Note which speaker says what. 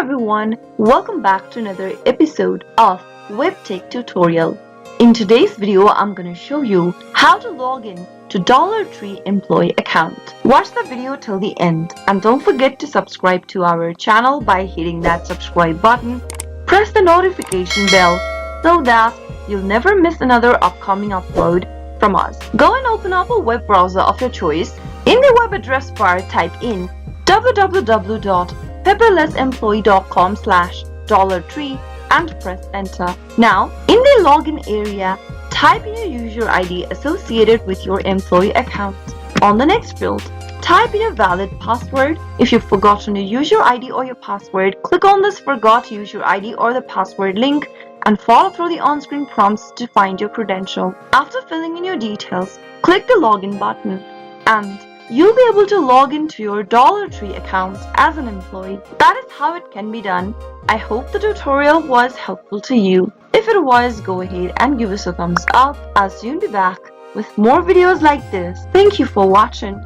Speaker 1: everyone, welcome back to another episode of Webtech Tutorial. In today's video, I'm going to show you how to log in to DollarTree employee account. Watch the video till the end and don't forget to subscribe to our channel by hitting that subscribe button. Press the notification bell so that you'll never miss another upcoming upload from us. Go and open up a web browser of your choice. In the web address bar, type in www.paperlessemployee.com/DollarTree and press enter. Now, in the login area, type in your user ID associated with your employee account. On the next field, type in your valid password. If you've forgotten your user ID or your password, click on this Forgot User ID or the Password link and follow through the on-screen prompts to find your credential. After filling in your details, click the Login button and you'll be able to log into your DollarTree account as an employee. That is how it can be done. I hope the tutorial was helpful to you. If it was, go ahead and give us a thumbs up. I'll soon be back with more videos like this. Thank you for watching.